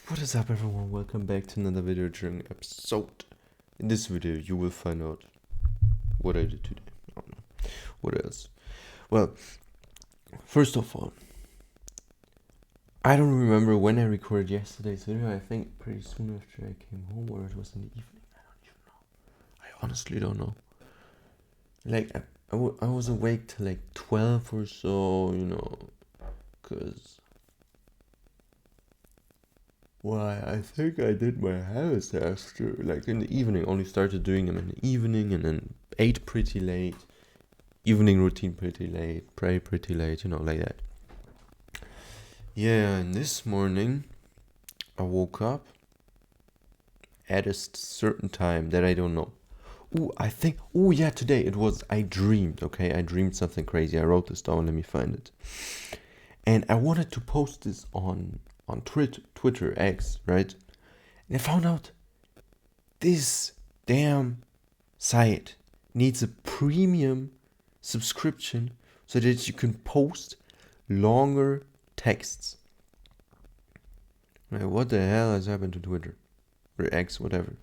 What is up, everyone? Welcome back to another video during episode. In this video you will find out what I did today. I don't know. What else? Well, first of all, I don't remember when I recorded yesterday's video. I think pretty soon after I came home, or it was in the evening. I don't even know. I honestly don't know. Like, I was awake till like 12 or so, because why, I think I did my hairs after, like in the evening, only started doing them in the evening, and then ate pretty late, evening routine pretty late, pray pretty late, like that. Yeah, and this morning, I woke up at a certain time that I don't know. Today it was, I dreamed, okay? I dreamed something crazy. I wrote this down, let me find it. And I wanted to post this on Twitter, X, right? And I found out this damn site needs a premium subscription so that you can post longer texts. Right, what the hell has happened to Twitter? Or X, whatever.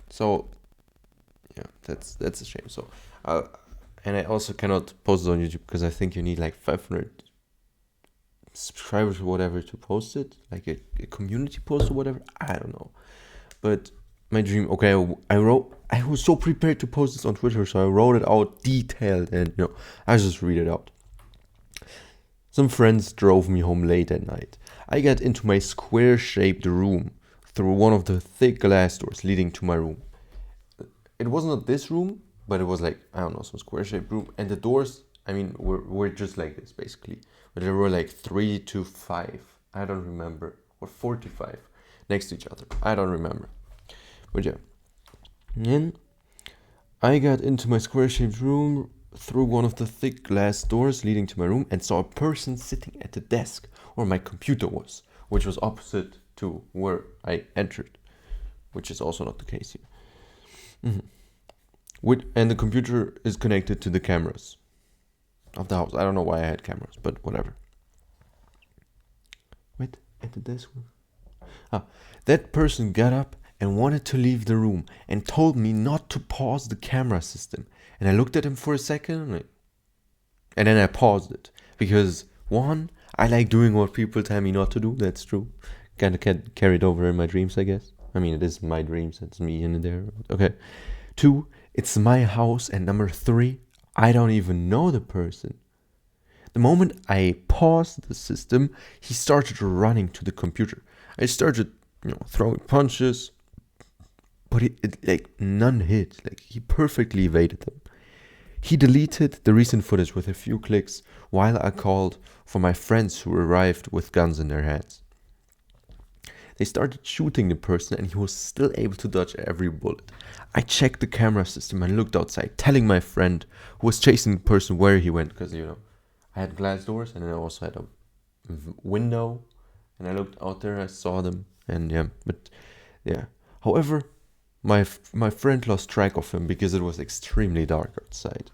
So, yeah, that's a shame. So, and I also cannot post it on YouTube because I think you need like 500 subscribers or whatever to post it, like a community post or whatever. I don't know, but my dream. Okay, I was so prepared to post this on Twitter, so I wrote it out detailed, and I just read it out. Some friends drove me home late at night. I got into my square-shaped room through one of the thick glass doors leading to my room. It was not this room, but it was like, I don't know, some square-shaped room, and the doors, I mean, were just like this basically, but there were like 3 to 5, I don't remember, or 4 to 5 next to each other. I don't remember, but yeah. Then I got into my square-shaped room through one of the thick glass doors leading to my room and saw a person sitting at the desk where my computer was, which was opposite to where I entered, which is also not the case here. And the computer is connected to the cameras of the house. I don't know why I had cameras, but whatever. Wait, at the desk. That person got up and wanted to leave the room and told me not to pause the camera system. And I looked at him for a second, and then I paused it. Because, one, I like doing what people tell me not to do, that's true. Kind of carried over in my dreams, I guess. I mean, it is my dreams, it's me in there. Okay. 2, it's my house, and number 3, I don't even know the person. The moment I paused the system, he started running to the computer. I started, throwing punches, but it like none hit. Like, he perfectly evaded them. He deleted the recent footage with a few clicks while I called for my friends who arrived with guns in their hands. They started shooting the person, and he was still able to dodge every bullet. I checked the camera system and looked outside, telling my friend who was chasing the person where he went, because, I had glass doors, and then I also had a window, and I looked out there, I saw them, and yeah. However, my friend lost track of him because it was extremely dark outside.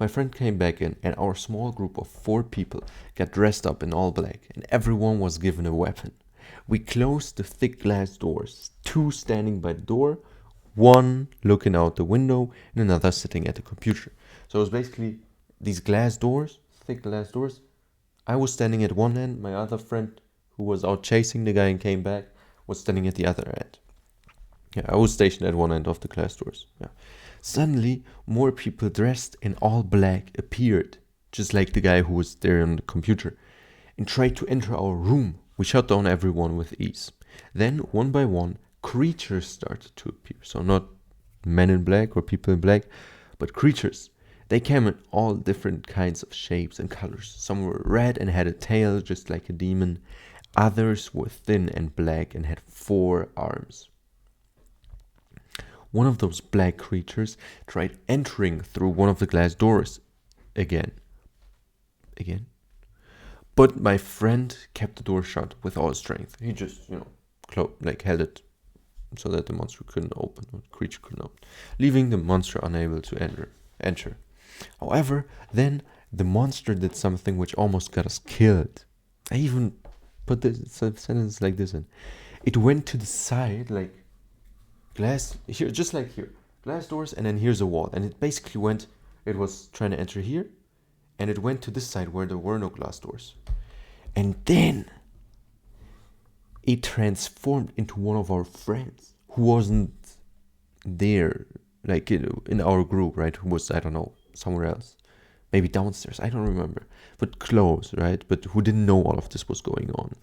My friend came back in, and our small group of 4 people got dressed up in all black, and everyone was given a weapon. We closed the thick glass doors, 2 standing by the door, 1 looking out the window, and another sitting at the computer. So it was basically these glass doors, thick glass doors. I was standing at one end, my other friend, who was out chasing the guy and came back, was standing at the other end. Yeah, I was stationed at one end of the glass doors. Yeah. Suddenly, more people dressed in all black appeared, just like the guy who was there on the computer, and tried to enter our room. We shut down everyone with ease. Then, one by one, creatures started to appear. So not men in black or people in black, but creatures. They came in all different kinds of shapes and colors. Some were red and had a tail just like a demon. Others were thin and black and had 4 arms. One of those black creatures tried entering through one of the glass doors again. But my friend kept the door shut with all his strength. He just, held it so that the monster couldn't open, or the creature couldn't open, leaving the monster unable to enter. However, then the monster did something which almost got us killed. I even put this sentence like this in. It went to the side, like glass here, just like here, glass doors, and then here's a wall, and it basically went. It was trying to enter here, and it went to this side where there were no glass doors, and then it transformed into one of our friends who wasn't there, like in our group, right? Who was, I don't know, somewhere else, maybe downstairs. I don't remember, but close, right? But who didn't know all of this was going on.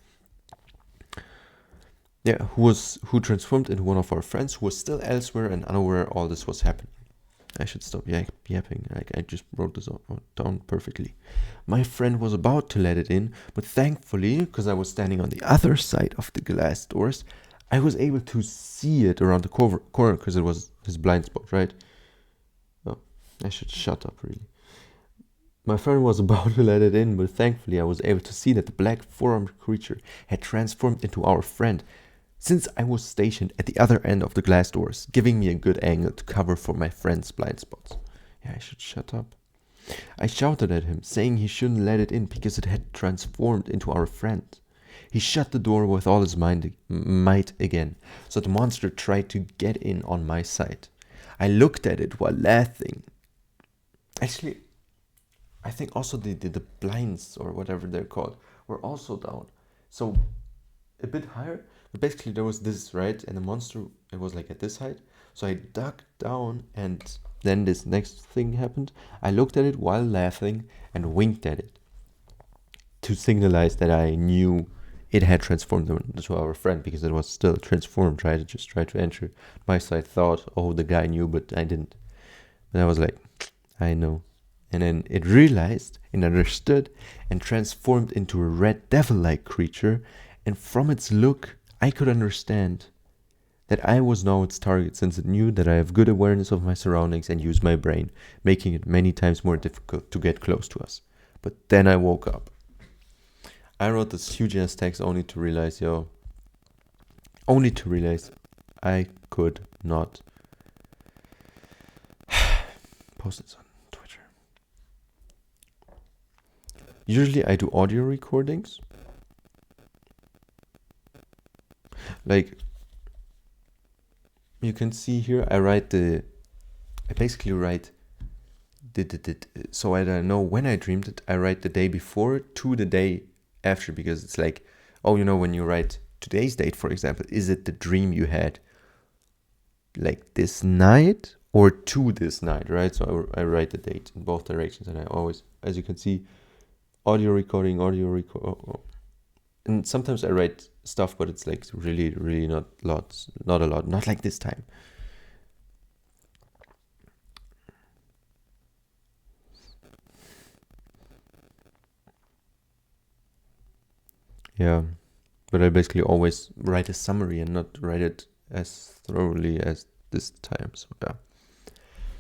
Yeah, who transformed into one of our friends who was still elsewhere and unaware all this was happening. I should stop yapping. I just wrote this down perfectly. My friend was about to let it in, but thankfully, because I was standing on the other side of the glass doors, I was able to see it around the corner because it was his blind spot, right? Oh, I should shut up, really. My friend was about to let it in, but thankfully I was able to see that the black four-armed creature had transformed into our friend, since I was stationed at the other end of the glass doors, giving me a good angle to cover for my friend's blind spots. Yeah, I should shut up. I shouted at him, saying he shouldn't let it in because it had transformed into our friend. He shut the door with all his might again, so the monster tried to get in on my side. I looked at it while laughing. Actually, I think also the blinds, or whatever they're called, were also down. So a bit higher, but basically there was this, right? And the monster, it was like at this height. So I ducked down, and then this next thing happened. I looked at it while laughing and winked at it to signalize that I knew it had transformed into our friend, because it was still transformed, right? It just tried to enter my side, thought, oh, the guy knew, but I didn't. And I was like, I know. And then it realized and understood and transformed into a red devil-like creature, and from its look, I could understand that I was now its target, since it knew that I have good awareness of my surroundings and use my brain, making it many times more difficult to get close to us. But then I woke up. I wrote this huge ass text only to realize I could not post this on Twitter. Usually I do audio recordings. Like, you can see here, I basically write so I don't know when I dreamed it. I write the day before to the day after, because it's like, oh, when you write today's date, for example, is it the dream you had like this night or to this night, right? So I write the date in both directions, and I always, as you can see, audio recording, and sometimes I write stuff, but it's like really, really not a lot, not like this time. Yeah, but I basically always write a summary and not write it as thoroughly as this time. So yeah.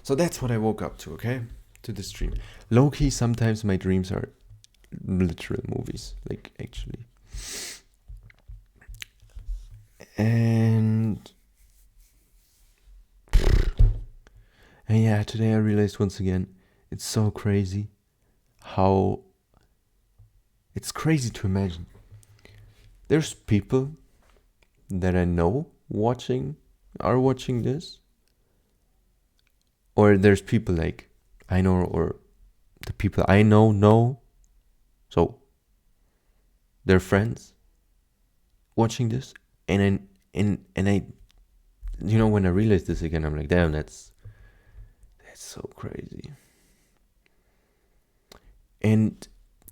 So that's what I woke up to, okay? To this dream. Low-key, sometimes my dreams are literal movies, like, actually. And yeah, today I realized once again, it's so crazy how it's crazy to imagine. There's people that I know are watching this, or there's people like I know, or the people I know, so they're friends watching this, and I when I realized this again, I'm like, damn, that's so crazy. And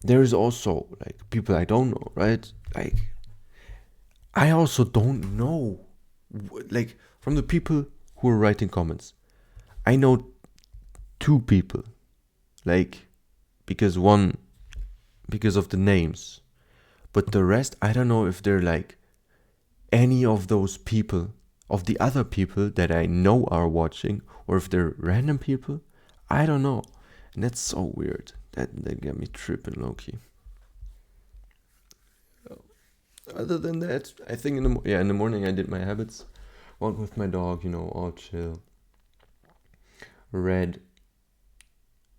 there's also like people I don't know, right? Like, I also don't know, like, from the people who are writing comments, I know 2 people, like, because of the names, but the rest, I don't know if they're like any of those people, of the other people that I know are watching, or if they're random people. I don't know, and that's so weird. That got me tripping, low-key. Other than that, I think in the morning I did my habits, walked with my dog, all chill, read,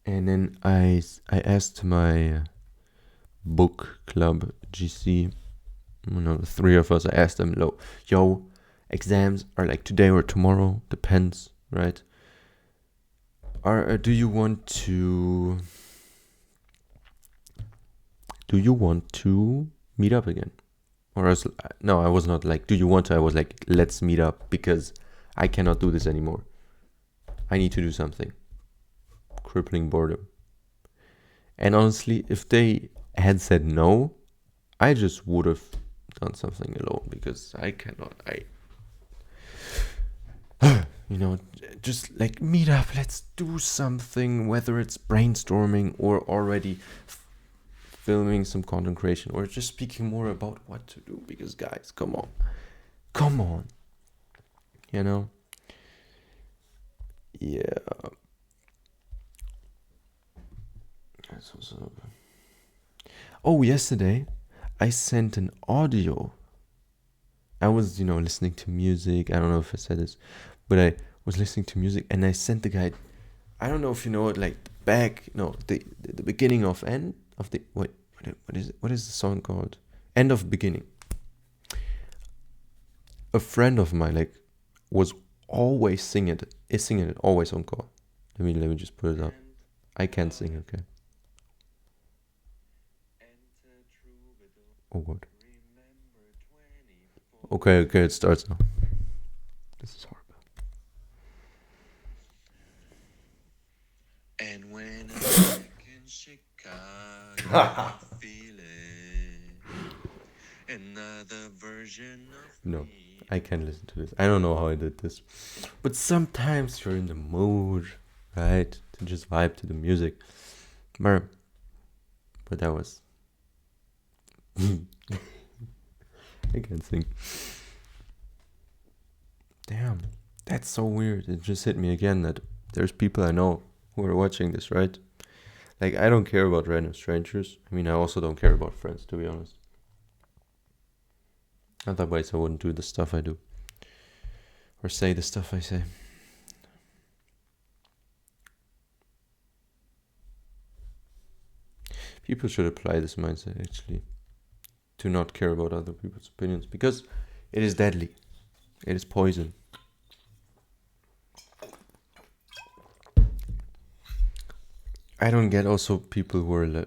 and then I asked my book club GC, the three of us, I asked them, yo, exams are like today or tomorrow, depends, right? Do you want to meet up again? Or else, no, I was not like, do you want to? I was like, let's meet up because I cannot do this anymore. I need to do something. Crippling boredom. And honestly, if they had said no, I just would have done something alone because I cannot. Just like meet up, let's do something, whether it's brainstorming or already filming some content creation or just speaking more about what to do, because guys, come on, yeah. Yesterday I sent an audio. I was listening to music. I don't know if I said this, but I was listening to music and I sent the guy, I don't know if you know it, like the beginning of end of the what is it? What is the song called? End of beginning. A friend of mine was always singing it always on call. Let me just put it up. I can't sing, okay. Oh god. Okay, it starts now. This is horrible. And when I'm back in Chicago, I feel it. Another version of me. I can't listen to this. I don't know how I did this. But sometimes you're in the mood, right? To just vibe to the music. But that was... I can't sing. Damn, that's so weird. It just hit me again that there's people I know who are watching this, right? Like, I don't care about random strangers. I mean, I also don't care about friends, to be honest. Otherwise, I wouldn't do the stuff I do. Or say the stuff I say. People should apply this mindset, actually. To not care about other people's opinions. Because it is deadly. It is poison. I don't get also people who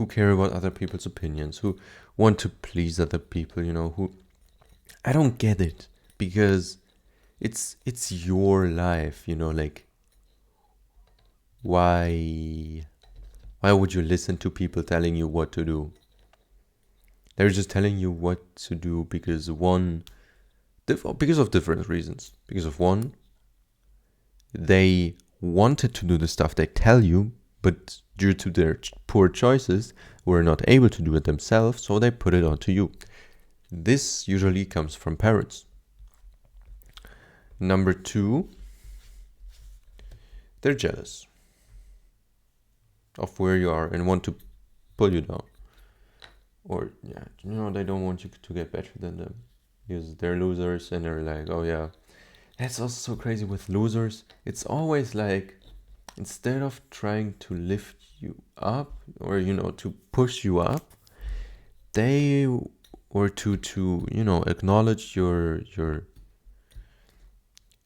care about other people's opinions, who want to please other people, who... I don't get it, because it's your life, why would you listen to people telling you what to do? They're just telling you what to do because because of different reasons. Because of one, they wanted to do the stuff they tell you, but due to their poor choices, were not able to do it themselves, so they put it onto you. This usually comes from parents. Number two, they're jealous of where you are and want to pull you down. Or, they don't want you to get better than them because they're losers and they're like, oh yeah. That's also so crazy with losers. It's always like, instead of trying to lift you up or, to push you up, or to acknowledge your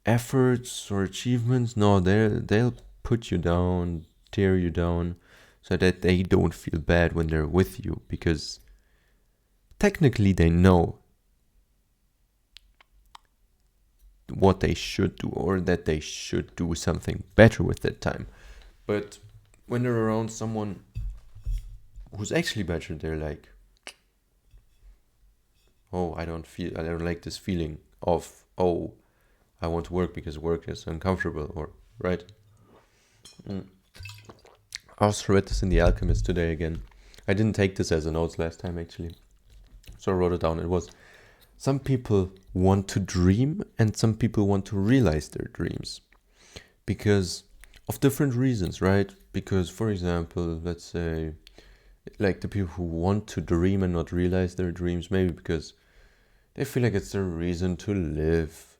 efforts or achievements, no, they'll put you down, tear you down, so that they don't feel bad when they're with you, because technically they know what they should do, or that they should do something better with that time. But when they're around someone who's actually better, they're like, oh, I don't like this feeling of, oh, I want to work because work is uncomfortable, or right. I also read this in The Alchemist today again. I didn't take this as a notes last time, actually, so I wrote it down. It was, some people want to dream and some people want to realize their dreams because of different reasons, right? Because, for example, let's say, like the people who want to dream and not realize their dreams, maybe because they feel like it's their reason to live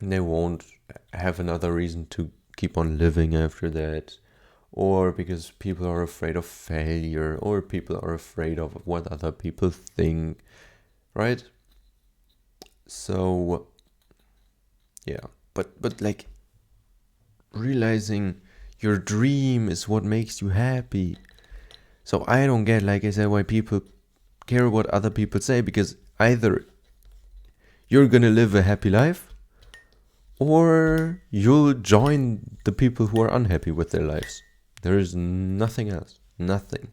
and they won't have another reason to keep on living after that. or because people are afraid of failure, or people are afraid of what other people think, right? So yeah, but like realizing your dream is what makes you happy. So I don't get, like I said, why people care what other people say, because either you're gonna live a happy life or you'll join the people who are unhappy with their lives. There is nothing else. Nothing.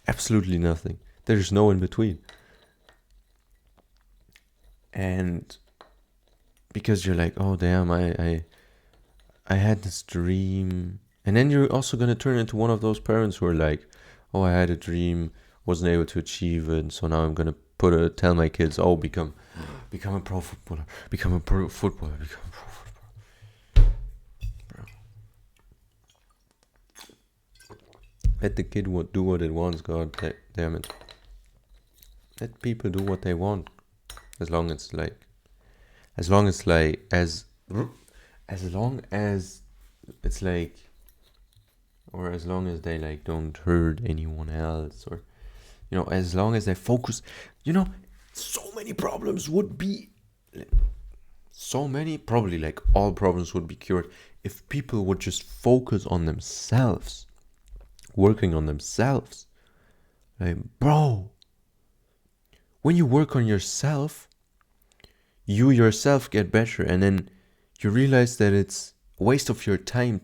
Absolutely nothing. There's no in between. And because you're like, oh damn, I had this dream. And then you're also gonna turn into one of those parents who are like, oh, I had a dream, wasn't able to achieve it, so now I'm gonna tell my kids, oh, become a pro footballer, become a pro footballer, become a pro footballer. Bro. Let the kid do what it wants, god damn it. Let people do what they want. As long as it's like, or as long as they like don't hurt anyone else, or as long as they focus, so many problems would be probably like all problems would be cured if people would just focus on themselves, working on themselves. Like, bro, when you work on yourself, you yourself get better, and then you realize that it's a waste of your time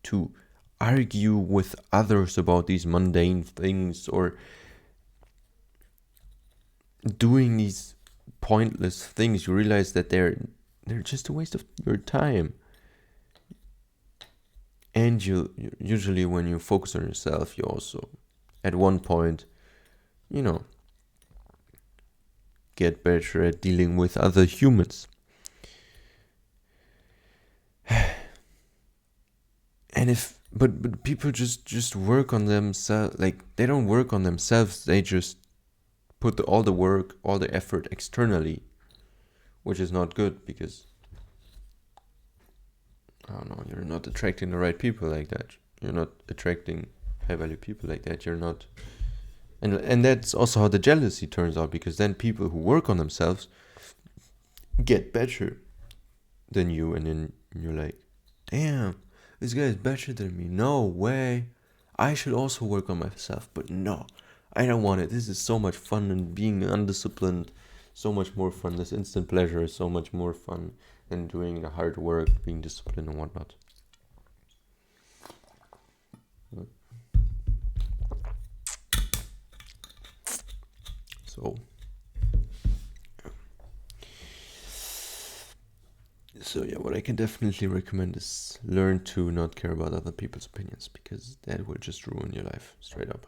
to argue with others about these mundane things, or doing these pointless things. You realize that they're just a waste of your time. And you usually, when you focus on yourself, you also at one point get better at dealing with other humans. And but people just work on themselves. Like, they don't work on themselves, they just put all the work, all the effort externally, which is not good, because I don't know, you're not attracting the right people like that. You're not attracting high value people like that. You're not, and that's also how the jealousy turns out, because then people who work on themselves get better than you, and then you're like, damn, this guy is better than me. No way. I should also work on myself. But no, I don't want it. This is so much fun, and being undisciplined, so much more fun. This instant pleasure is so much more fun than doing the hard work, being disciplined and whatnot. So yeah, what I can definitely recommend is learn to not care about other people's opinions, because that will just ruin your life, straight up.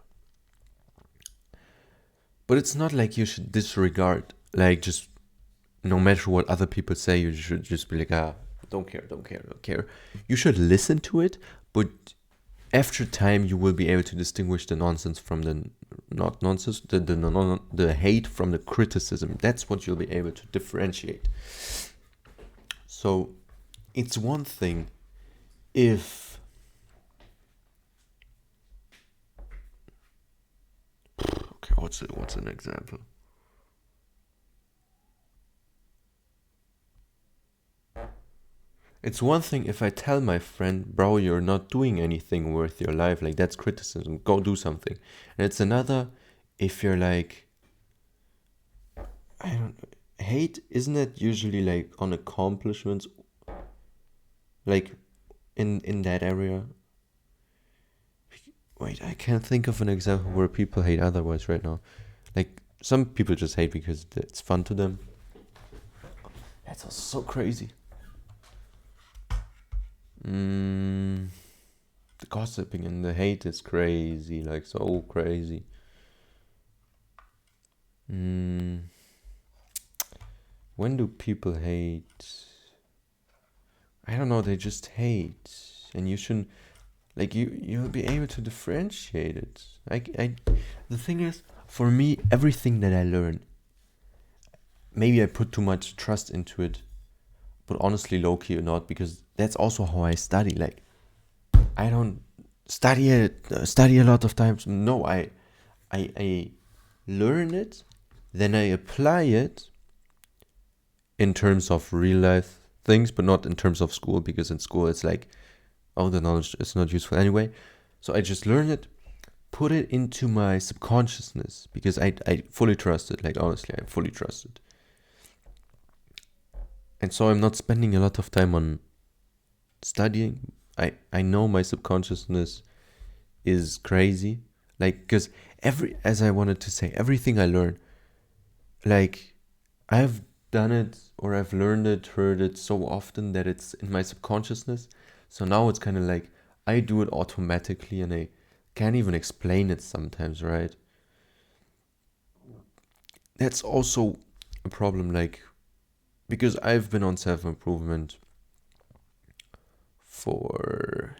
But it's not like you should disregard, like, just no matter what other people say, you should just be like, don't care. You should listen to it, but after time you will be able to distinguish the nonsense from the not nonsense, the hate from the criticism. That's what you'll be able to differentiate. So it's one thing if okay, what's an example? It's one thing if I tell my friend, bro, you're not doing anything worth your life, like, that's criticism, go do something. And it's another if you're like, I don't know, hate, isn't it usually like on accomplishments, like in that area? Wait, I can't think of an example where people hate otherwise right now. Like, some people just hate because it's fun to them. That's also so crazy. The gossiping and the hate is crazy, like, so crazy. When do people hate? I don't know, they just hate, and you shouldn't, like, you'll be able to differentiate it. The thing is, for me, everything that I learn, maybe I put too much trust into it, but honestly, low-key or not, because that's also how I study. Like, I don't study a lot of times. No, I learn it, then I apply it in terms of real life things, but not in terms of school, because in school it's like, oh, the knowledge is not useful anyway. So I just learn it, put it into my subconsciousness, because I fully trust it. Like, honestly, I fully trust it. And so I'm not spending a lot of time on studying. I know my subconsciousness is crazy. Like, because as I wanted to say, everything I learn, like, I've done it or I've learned it, heard it so often that it's in my subconsciousness. So now it's kind of like I do it automatically and I can't even explain it sometimes, right? That's also a problem, like, because I've been on self-improvement for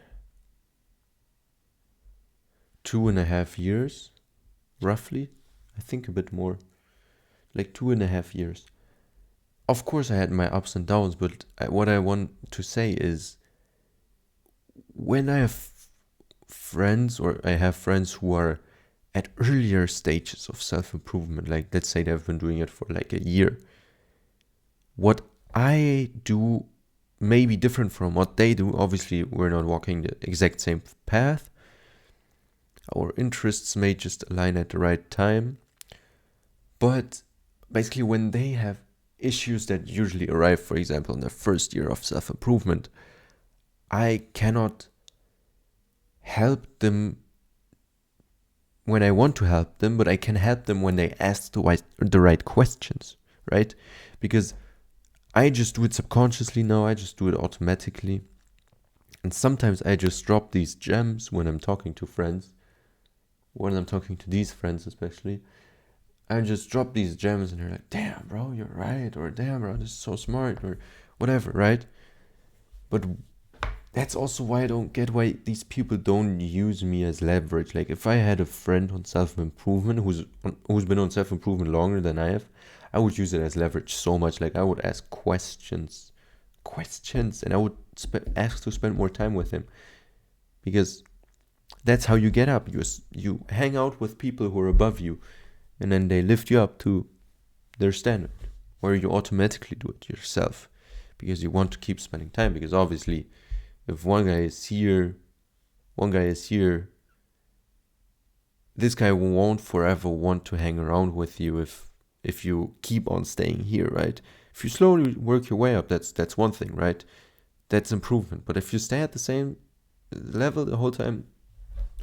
2.5 years, roughly. I think a bit more, like 2.5 years. Of course, I had my ups and downs, but what I want to say is, when I have friends, or I have friends who are at earlier stages of self-improvement, like, let's say they've been doing it for like a year, what I do may be different from what they do. Obviously, we're not walking the exact same path. Our interests may just align at the right time. But basically, when they have issues that usually arrive, for example, in the first year of self-improvement, I cannot help them when I want to help them, but I can help them when they ask the right questions, right? Because I just do it subconsciously now, I just do it automatically. And sometimes I just drop these gems when I'm talking to friends, when I'm talking to these friends especially. I just drop these gems and they're like, damn, bro, you're right. Or damn, bro, this is so smart. Or whatever, right? But that's also why I don't get why these people don't use me as leverage. Like, if I had a friend on self-improvement who's been on self-improvement longer than I have, I would use it as leverage so much. Like, I would ask questions, and I would ask to spend more time with him, because that's how you get up. You hang out with people who are above you, and then they lift you up to their standard, or you automatically do it yourself because you want to keep spending time. Because obviously, if one guy is here, this guy won't forever want to hang around with you if you keep on staying here, right? If you slowly work your way up, that's one thing, right? That's improvement. But if you stay at the same level the whole time,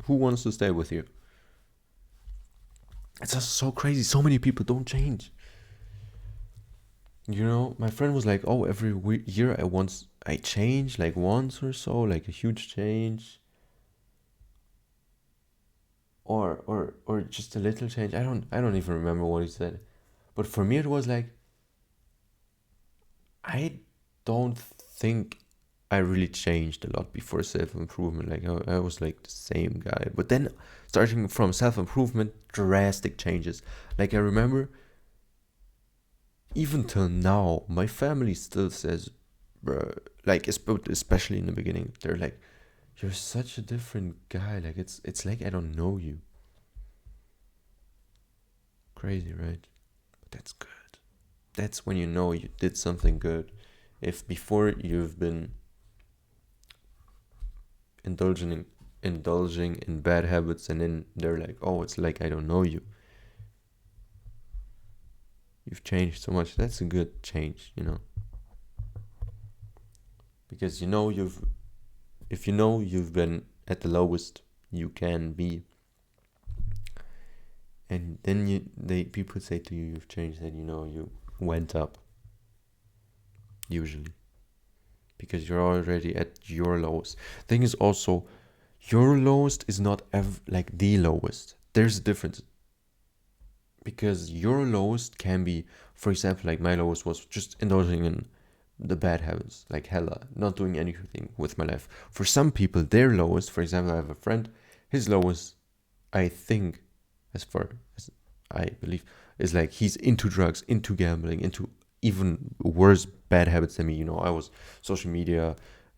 who wants to stay with you? It's just so crazy. So many people don't change. You know, my friend was like, "Oh, every year I change like once or so, like a huge change, or just a little change." I don't even remember what he said, but for me it was like, I don't think I really changed a lot before self-improvement. Like, I was like the same guy, but then starting from self-improvement, drastic changes. Like, I remember, even till now, my family still says, bro, like, especially in the beginning, they're like, "You're such a different guy. Like, it's like I don't know you." Crazy, right? But that's good. That's when you know you did something good. If before you've been indulging in bad habits, and then they're like, "Oh, it's like I don't know you. You've changed so much." That's a good change, because if you know you've been at the lowest you can be, and then people say to you you've changed, then you went up, usually, because you're already at your lowest. Thing is also, your lowest is not like the lowest. There's a difference, because your lowest can be, for example, like my lowest was just indulging in the bad habits, like hella, not doing anything with my life. For some people, their lowest, for example, I have a friend, his lowest, I think, as far as I believe, is like he's into drugs, into gambling, into even worse bad habits than me. I was social media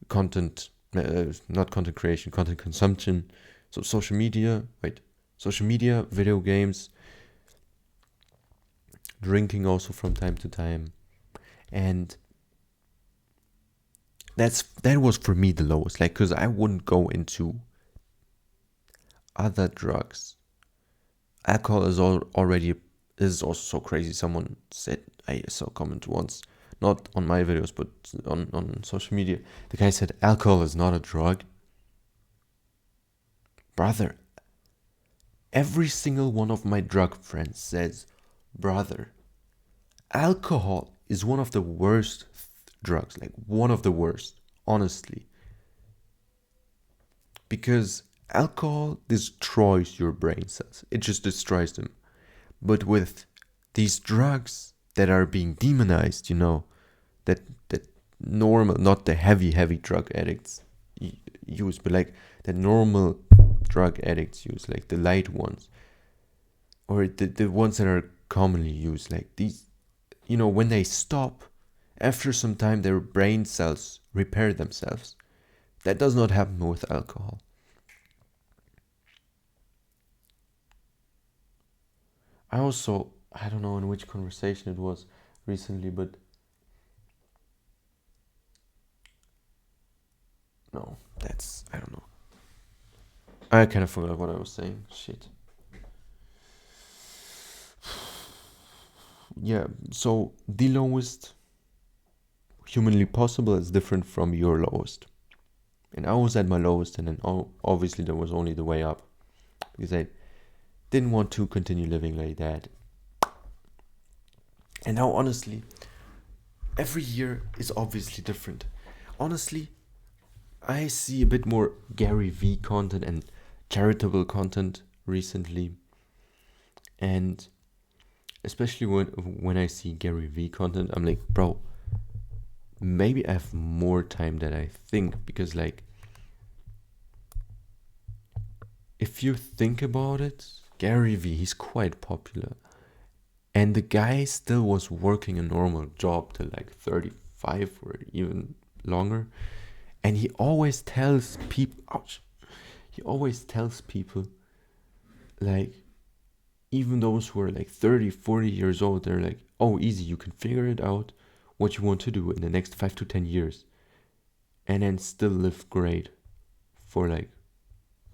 content not content creation, content consumption. So social media, video games, drinking also from time to time. And that was for me the lowest, like, because I wouldn't go into other drugs. Alcohol is already is also so crazy. Someone said, I saw a comment once, not on my videos but on social media. The guy said alcohol is not a drug. Brother, every single one of my drug friends says, brother, alcohol is one of the worst drugs, like one of the worst, honestly. Because alcohol destroys your brain cells. It just destroys them. But with these drugs that are being demonized, that normal, not the heavy drug addicts use, but like the normal drug addicts use, like the light ones, or the ones that are commonly used, like these, when they stop, after some time their brain cells repair themselves. That does not happen with alcohol. I don't know in which conversation it was recently, but no, I don't know. I kind of forgot what I was saying. Shit. Yeah, so the lowest humanly possible is different from your lowest. And I was at my lowest, and then obviously there was only the way up. Because I didn't want to continue living like that. And now, honestly, every year is obviously different. Honestly, I see a bit more Gary V content and charitable content recently. And especially when I see Gary V content, I'm like, bro, maybe I have more time than I think. Because, like, if you think about it, Gary V, he's quite popular. And the guy still was working a normal job till like 35 or even longer. And he always tells people, like, even those who are like 30, 40 years old, they're like, oh, easy, you can figure it out what you want to do in the next 5 to 10 years. And then still live great for like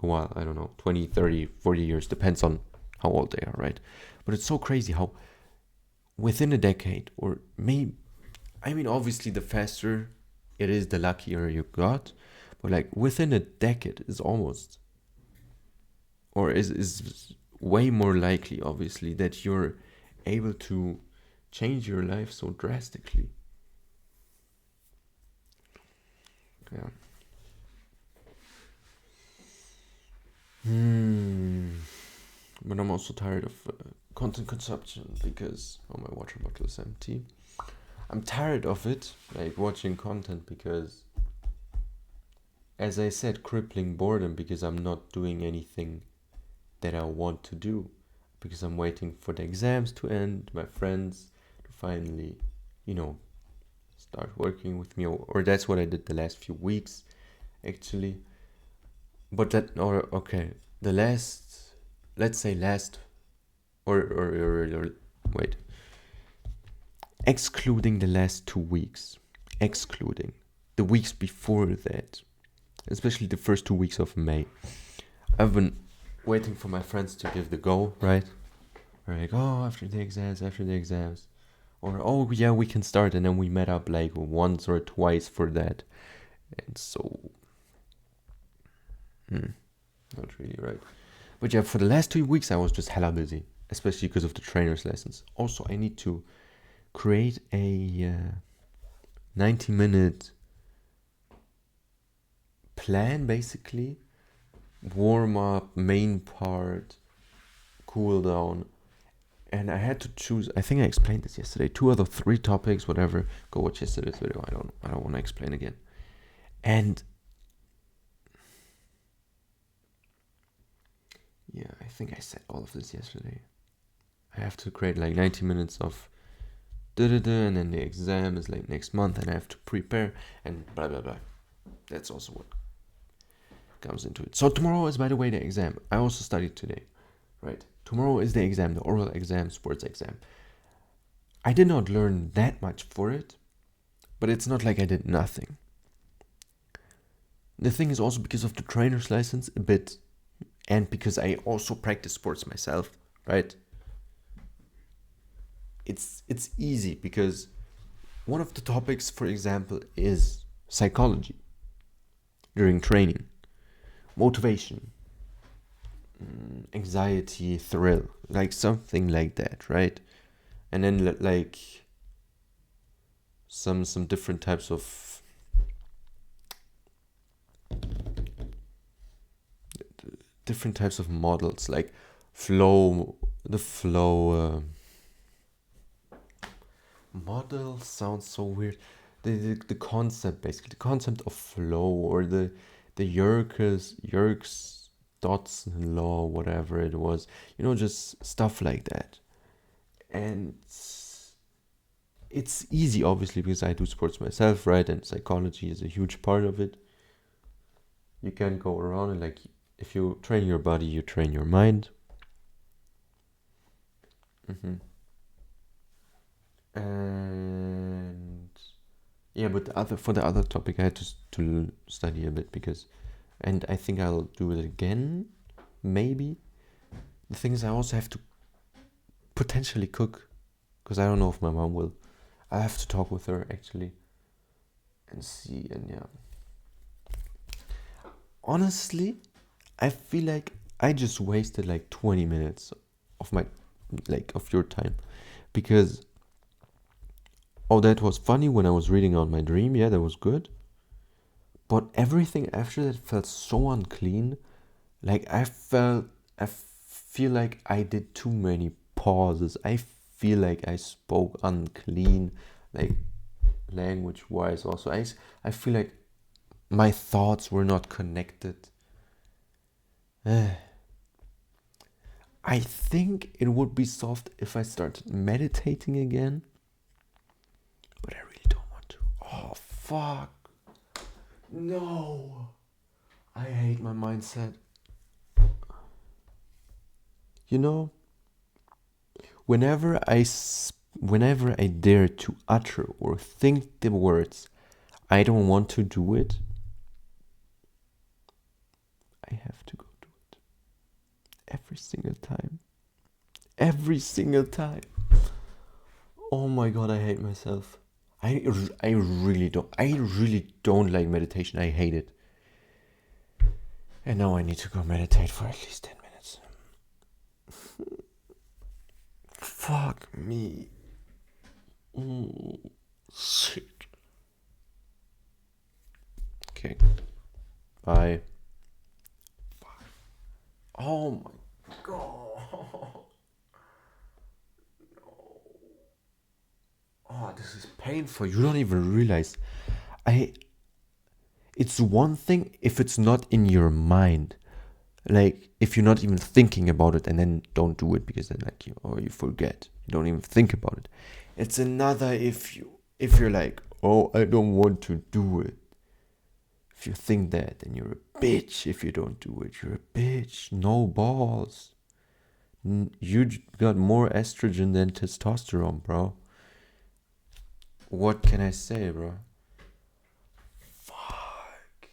a while, I don't know, 20, 30, 40 years, depends on how old they are, right? But it's so crazy how within a decade, or maybe, obviously the faster it is, the luckier you got, but like within a decade is almost, or is way more likely, obviously, that you're able to change your life so drastically. Yeah. But I'm also tired of content consumption because my water bottle is empty. I'm tired of it, like watching content, because, as I said, crippling boredom, because I'm not doing anything that I want to do, because I'm waiting for the exams to end, my friends to finally, start working with me, or that's what I did the last few weeks, actually. But the last, let's say last, or wait, excluding the last 2 weeks, excluding the weeks before that, especially the first 2 weeks of May, I've been waiting for my friends to give the go, right? We're like, oh, after the exams, or oh yeah, we can start, and then we met up like once or twice for that, and so, not really, right? But yeah, for the last 2 weeks I was just hella busy, especially because of the trainer's lessons. Also, I need to create a 90-minute plan, basically. Warm up, main part, cool down. And I had to choose, I think I explained this yesterday, 2 out of 3 topics, whatever. Go watch yesterday's video. I don't want to explain again. And yeah, I think I said all of this yesterday. I have to create like 90 minutes of and then the exam is like next month, and I have to prepare and blah blah blah. That's also what comes into it. So tomorrow is, by the way, the exam. I also studied today, right? Tomorrow is the exam, the oral exam, sports exam. I did not learn that much for it, but it's not like I did nothing. The thing is also because of the trainer's license a bit, and because I also practice sports myself, right? It's easy because one of the topics, for example, is psychology during training, motivation, anxiety, thrill, like something like that, right? And then like some different types of models, like the flow model sounds so weird. The concept, basically the concept of flow, or the Yerkes Dodson law, whatever it was, just stuff like that. And it's easy, obviously, because I do sports myself, right? And psychology is a huge part of it. You can't go around and, like, if you train your body, you train your mind. And yeah, but for the other topic, I had to study a bit, and I think I'll do it again, maybe. The thing is, I also have to potentially cook, because I don't know if my mom will. I have to talk with her, actually, and see. And yeah, honestly, I feel like I just wasted like 20 minutes of your time, because that was funny when I was reading out my dream. Yeah, that was good. But everything after that felt so unclean. Like I feel like I did too many pauses. I feel like I spoke unclean, like language wise. Also, I feel like my thoughts were not connected. I think it would be soft if I started meditating again, but I really don't want to. Oh fuck. No. I hate my mindset. Whenever I dare to utter or think the words, I don't want to do it, I have to go do it. Every single time. Every single time. Oh my god, I hate myself. I really don't like meditation. I hate it. And now I need to go meditate for at least 10 minutes. Fuck me. Shit. Okay. Bye. Fuck. Oh my god. No. Oh, this is painful. You don't even realize. It's one thing if it's not in your mind. Like, if you're not even thinking about it, and then don't do it, because then you forget. You don't even think about it. It's another if you're like, oh, I don't want to do it. If you think that, then you're a bitch. If you don't do it, you're a bitch. No balls. You got more estrogen than testosterone, bro. What can I say, bro? Fuck.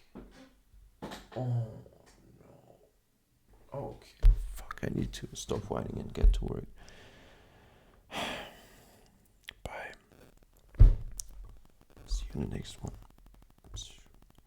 Oh, no. Okay. Fuck, I need to stop whining and get to work. Bye. See you in the next one.